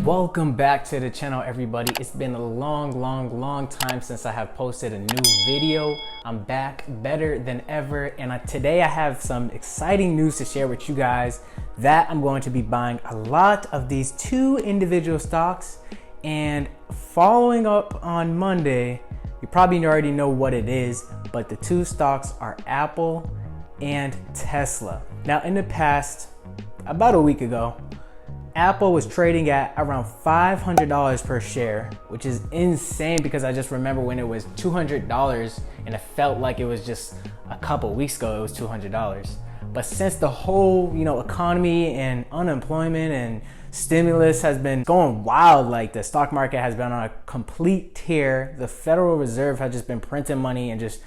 Welcome back to the channel, everybody. It's been a long time since I have posted a new video. I'm back better than ever, and today I have some exciting news to share with you guys that I'm going to be buying a lot of these two individual stocks. And following up on Monday, you probably already know what it is, but the two stocks are Apple and Tesla. Now, in the past, about a week ago, Apple was trading at around $500 per share, which is insane because I just remember when it was $200 and it felt like it was just a couple weeks ago it was $200. But since the whole, economy and unemployment and stimulus has been going wild, like the stock market has been on a complete tear, the Federal Reserve has just been printing money and just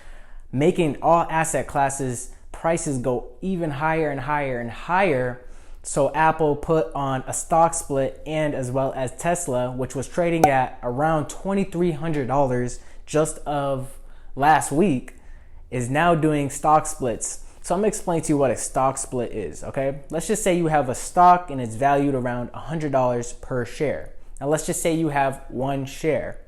making all asset classes prices go even higher and higher and higher. So Apple put on a stock split, and as well as Tesla, which was trading at around $2,300 just of last week, is now doing stock splits. So I'm gonna explain to you what a stock split is, okay? Let's just say you have a stock and it's valued around $100 per share. Now let's just say you have one share.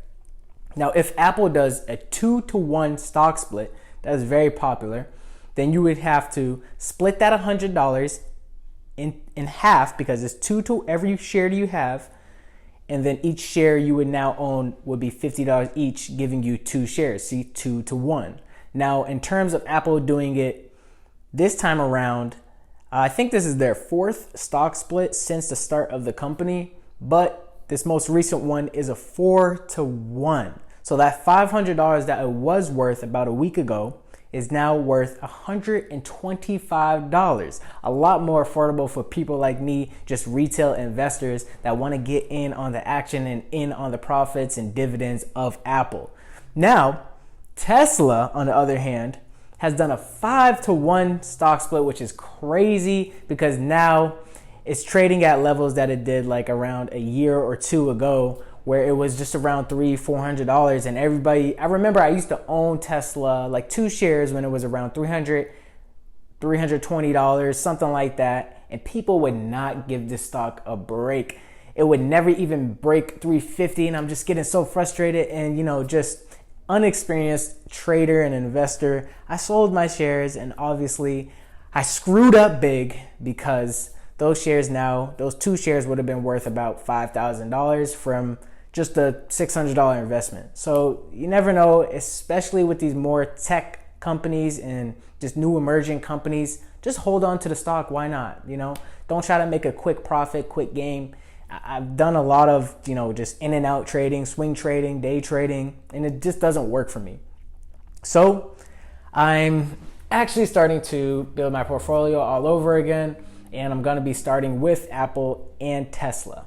Now if Apple does a 2-to-1 stock split, that is very popular, then you would have to split that $100 in half, because it's two to every share you have, and then each share you would now own would be $50 each, giving you two shares. See, 2-to-1. Now, in terms of Apple doing it this time around, I think this is their fourth stock split since the start of the company, but this most recent one is a 4-to-1. So that $500 that it was worth about a week ago is now worth $125. A lot more affordable for people like me, just retail investors that want to get in on the action and in on the profits and dividends of Apple. Now, Tesla, on the other hand, has done a 5-to-1 stock split, which is crazy because now it's trading at levels that it did like around a year or two ago, where it was just around $300-400, and everybody, I remember I used to own Tesla, like two shares when it was around $320, something like that, and people would not give this stock a break. It would never even break $350, and I'm just getting so frustrated, and just unexperienced trader and investor, I sold my shares, and obviously I screwed up big because those two shares would have been worth about $5,000 from just a $600 investment. So you never know, especially with these more tech companies and just new emerging companies. Just hold on to the stock. Why not? Don't try to make a quick profit, quick game. I've done a lot of, just in and out trading, swing trading, day trading, and it just doesn't work for me. So I'm actually starting to build my portfolio all over again, and I'm going to be starting with Apple and Tesla.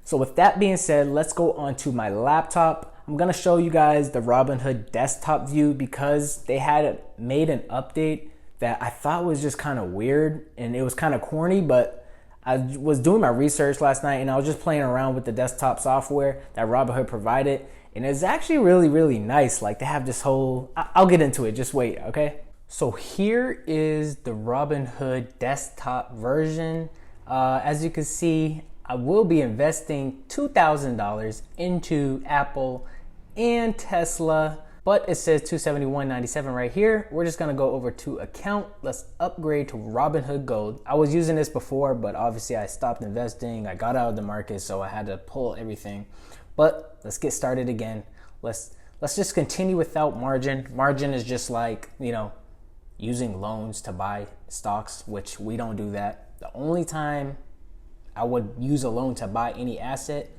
So with that being said, let's go on to my laptop. I'm going to show you guys the Robinhood desktop view because they had made an update that I thought was just kind of weird, and it was kind of corny, but I was doing my research last night and I was just playing around with the desktop software that Robinhood provided, and it's actually really nice. Like, they have this whole, I'll get into it, just wait, okay? So here is the Robinhood desktop version. As you can see, I will be investing $2,000 into Apple and Tesla, but it says $271.97 right here. We're just gonna go over to account. Let's upgrade to Robinhood Gold. I was using this before, but obviously I stopped investing. I got out of the market, so I had to pull everything. But let's get started again. Let's just continue without margin. Margin is just like, using loans to buy stocks, which we don't do that. The only time I would use a loan to buy any asset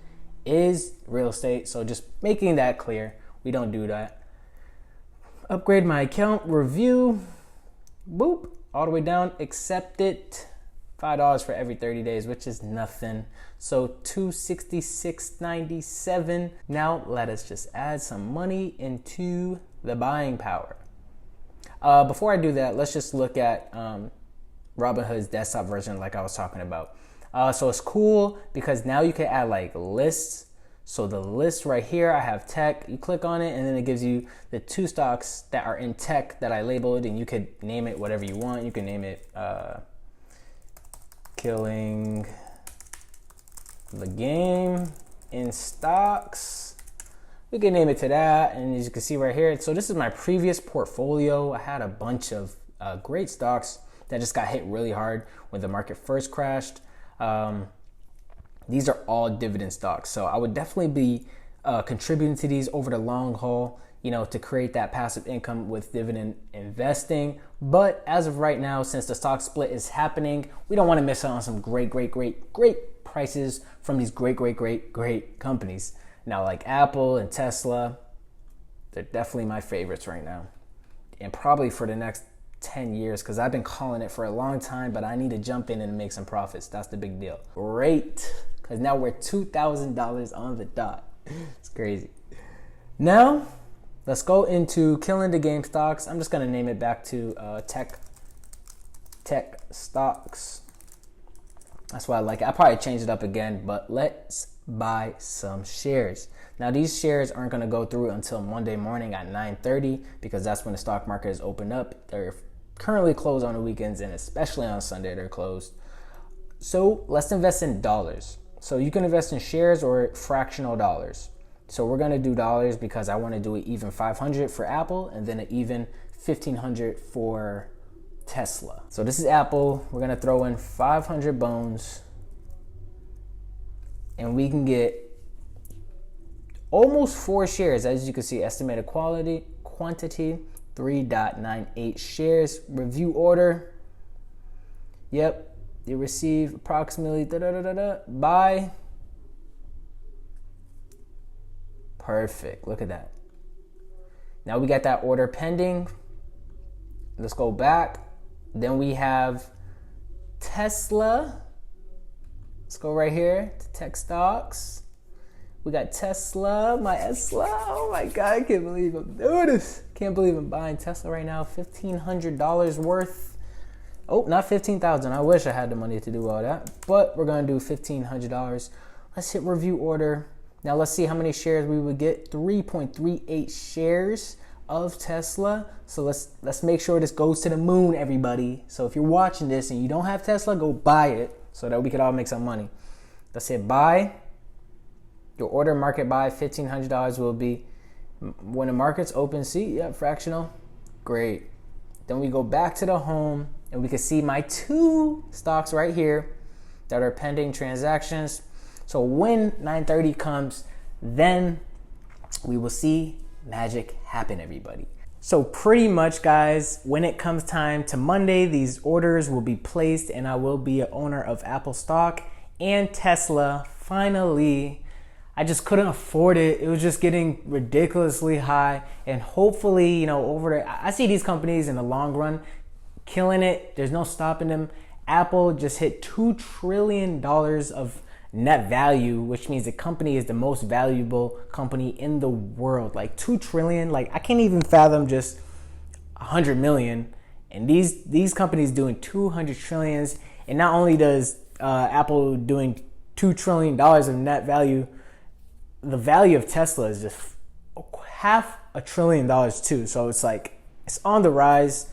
is real estate. So just making that clear, we don't do that. Upgrade my account, review, boop, all the way down, accept it. $5 for every 30 days, which is nothing. So $266.97. Now let us just add some money into the buying power. Before I do that, let's just look at Robinhood's desktop version like I was talking about. So it's cool because now you can add like lists. So the list right here, I have tech. You click on it and then it gives you the two stocks that are in tech that I labeled, and you could name it whatever you want. You can name it killing game in stocks. We can name it to that. And as you can see right here, so this is my previous portfolio. I had a bunch of great stocks that just got hit really hard when the market first crashed. These are all dividend stocks. So I would definitely be contributing to these over the long haul, you know, to create that passive income with dividend investing. But as of right now, since the stock split is happening, we don't want to miss out on some great prices from these great companies. Now, like Apple and Tesla, they're definitely my favorites right now. And probably for the next 10 years, because I've been calling it for a long time, but I need to jump in and make some profits. That's the big deal. Great, because now we're $2,000 on the dot. It's crazy. Now, let's go into killing the game stocks. I'm just going to name it back to tech stocks. That's why I like it. I'll probably change it up again, but let's buy some shares. Now, these shares aren't going to go through until Monday morning at 9:30 because that's when the stock market is opened up. They're currently closed on the weekends, and especially on Sunday, they're closed. So let's invest in dollars. So you can invest in shares or fractional dollars. So we're going to do dollars because I want to do an even 500 for Apple and then an even 1,500 for Tesla. So this is Apple. We're going to throw in 500 bones and we can get almost 4 shares. As you can see, estimated quantity 3.98 shares. Review order. Yep, you receive approximately buy. Perfect. Look at that. Now we got that order pending. Let's go back. Then we have Tesla. Let's go right here to tech stocks. We got Tesla, my Tesla. Oh my God, I can't believe I'm doing this. Can't believe I'm buying Tesla right now. $1,500 worth. Oh, not $15,000. I wish I had the money to do all that, but we're gonna do $1,500. Let's hit review order. Now let's see how many shares we would get. 3.38 shares of Tesla. So let's make sure this goes to the moon, everybody. So if you're watching this and you don't have Tesla, go buy it so that we could all make some money. Let's hit buy. Your order market buy, $1,500 will be when the market's open. See, yeah, fractional. Great. Then we go back to the home and we can see my 2 stocks right here that are pending transactions. So when 9:30 comes, then we will see magic happen, everybody. So pretty much, guys, when it comes time to Monday, these orders will be placed and I will be an owner of Apple stock and Tesla. Finally, I just couldn't afford it. It was just getting ridiculously high. And hopefully, you know, I see these companies in the long run killing it. There's no stopping them. Apple just hit $2 trillion of net value, which means the company is the most valuable company in the world. Like 2 trillion, like I can't even fathom just 100 million. And these companies doing 200 trillions. And not only does Apple doing $2 trillion of net value, the value of Tesla is just $500 billion too. So it's like, it's on the rise.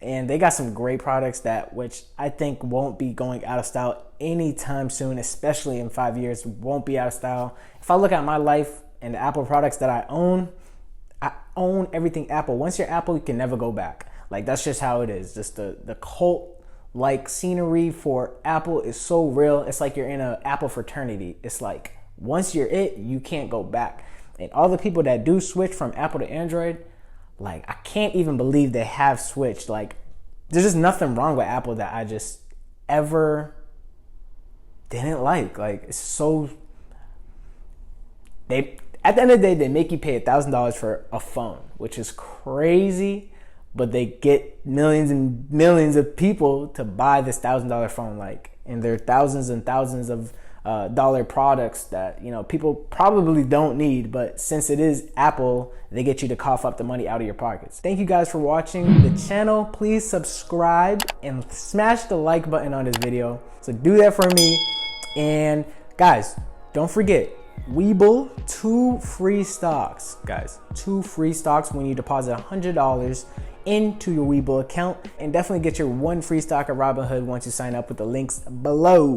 And they got some great products which I think won't be going out of style anytime soon, especially in 5 years, won't be out of style. If I look at my life and the Apple products that I own everything Apple. Once you're Apple, you can never go back. Like, that's just how it is. Just the cult-like scenery for Apple is so real. It's like you're in an Apple fraternity. It's like, once you're it, you can't go back. And all the people that do switch from Apple to Android, like, I can't even believe they have switched. Like, there's just nothing wrong with Apple that I just ever didn't like. Like, it's so... At the end of the day, they make you pay $1,000 for a phone, which is crazy, but they get millions and millions of people to buy this $1,000 phone. Like, and there are thousands and thousands of dollar products that, you know, people probably don't need, but since it is Apple, they get you to cough up the money out of your pockets. Thank you guys for watching the channel. Please subscribe and smash the like button on this video. So do that for me. And guys, don't forget, Webull, 2 free stocks, guys. 2 free stocks when you deposit $100 into your Webull account, and definitely get your 1 free stock at Robinhood once you sign up with the links below.